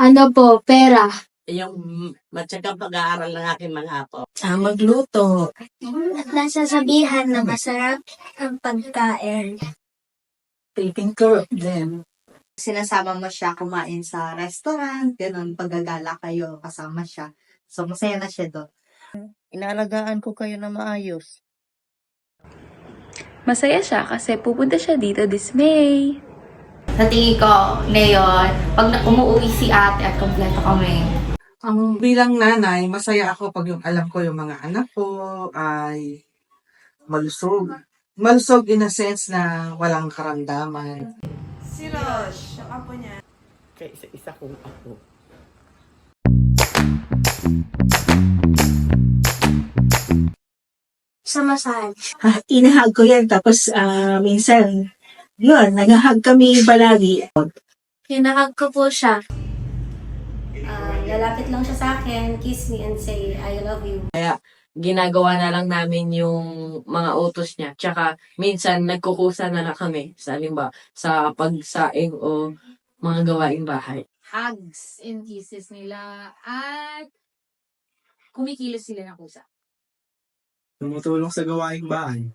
Ano po, pera. Yung matyagang pag-aaral ng aking mga apo. Magluto. At nasasabihan na masarap ang pagkain. Taking care of them. Sinasama mo siya kumain sa restaurant, ganun, paggagala kayo, kasama siya. So, masaya na siya doon. Inaalagaan ko kayo na maayos. Masaya siya kasi pupunta siya dito this May. Sa tingin ko, ngayon, pag umuwi si ate at kompleto kami, Ang bilang nanay, masaya ako pag yung alam ko yung mga anak ko ay malusog. Malusog in a sense na walang karamdaman. Kaya isa-isa kong apo. Sa massage. Inahag ko yan. Tapos, minsan, yun, nagahag kami palagi. Hinahag ko po siya. Lalapit lang siya sa akin, kiss me and say, I love you. Ginagawa na lang namin yung mga utos niya. Tsaka minsan nagkukusa na lang kami sa halimbawa sa pagsaing o mga gawaing bahay. Hugs and kisses nila at kumikilos sila ng kusa. Tumutulong sa gawaing bahay.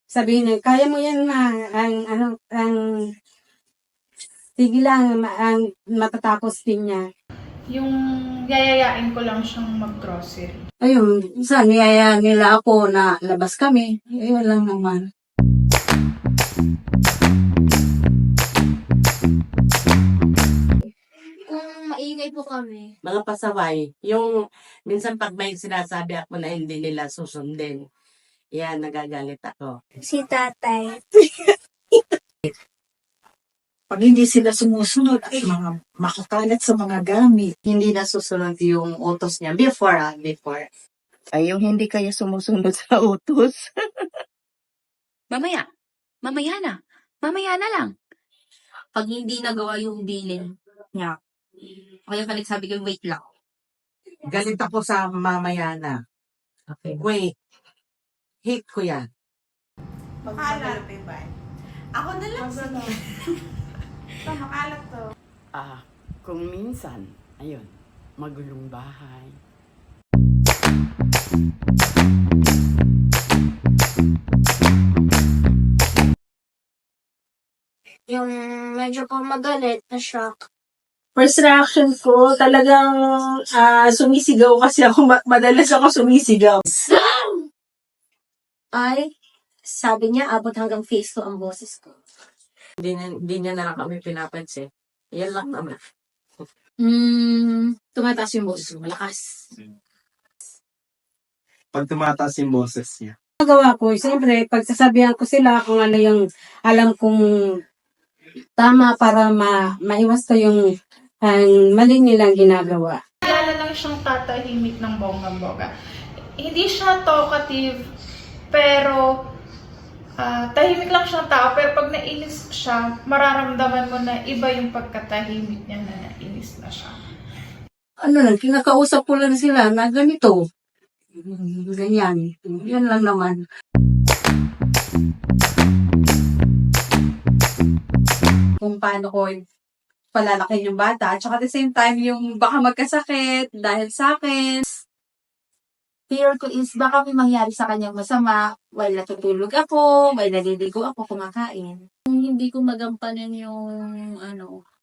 Sabihin na, kaya mo yan na, sige lang, matatapos din niya. Yung yayayain ko lang siyang mag-grocery. Ayun, minsan niyaya nila ako na labas kami. Ayun lang naman. Kung maingay po kami, Mga pasaway, yung minsan pag may sinasabi ako na hindi nila susundin, yan, nagagalit ako. si tatay. Pag hindi sila sumusunod, ay mga makakalat sa mga gamit. Hindi nasusunod yung utos niya. Before. Ay, yung hindi kayo sumusunod sa utos. Mamaya. Mamaya na. Mamaya na lang. pag hindi nagawa yung bilin niya, kaya pa nagsabi ko, wait lang. Galit ako sa mamaya na. Okay. Wait. Hate ko yan. Makalat. Ako na lang. Makalat to. Kung minsan, ayun, magulong bahay. Yung medyo po magalit na shock. First reaction ko, talagang sumisigaw kasi ako. Madalas ako sumisigaw. Ay, sabi niya, abot hanggang face ko ang boses ko. Hindi niya na lang kami pinapansin. Yan lang naman. Tumataas yung boses ko, malakas. Pag tumataas yung boses niya. Nagawa ko, siyempre, pagsasabihan ko sila kung ano yung alam kong tama para maiwas ko yung mali nilang ginagawa. Kilala lang siyang tatahimik ng bonggang-bongga. Hindi siya talkative, pero tahimik lang siyang tao. Pero pag nainis siya, mararamdaman mo na iba yung pagkatahimik niya na nainis na siya. Ano lang, kinakausap ko lang sila na ganito. Ganyan. Yan lang naman. Kung paano ko palalakin yung bata. At saka at the same time, yung baka magkasakit dahil sa akin. Fear ko is baka may mangyari sa kanyang masama while natutulog ako, while naliligo ako, kumakain. Hindi ko magampanan yung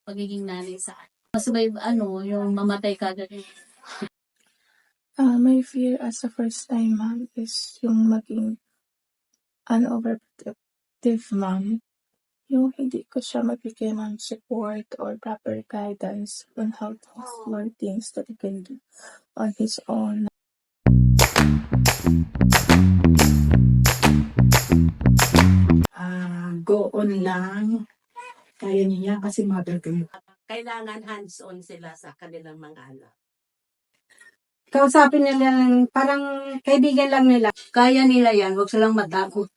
pagiging nanay sa akin. Masabay yung mamatay ka ganun. My fear as a first time mom is yung maging an overprotective mom. Yung hindi ko siya mabigyan ng support or proper guidance on how to explore things that he can do on his own. Go on lang. Kaya niya kasi mother ko yun. Kailangan hands-on sila sa kanilang mga anak. Kausapin nila lang, parang kaibigan lang nila. Kaya nila yan, huwag silang matakot.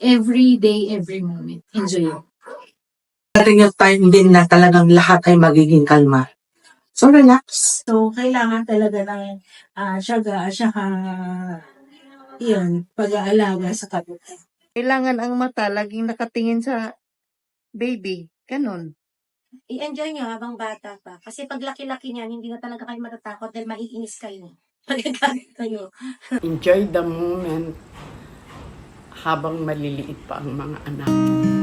Every day, every moment. Enjoy it. Dating yung time din na talagang lahat ay magiging kalma. So, relax. So, kailangan talaga ng syaga, saka yun, pag-aalaga sa kapatid. Kailangan ang mata laging nakatingin sa baby. Ganon. i-enjoy nyo habang bata pa. Kasi pag laki-laki niyan, hindi na talaga kayo matatakot dahil maiinis kayo. Magagalit kayo. Enjoy the moment habang maliliit pa ang mga anak.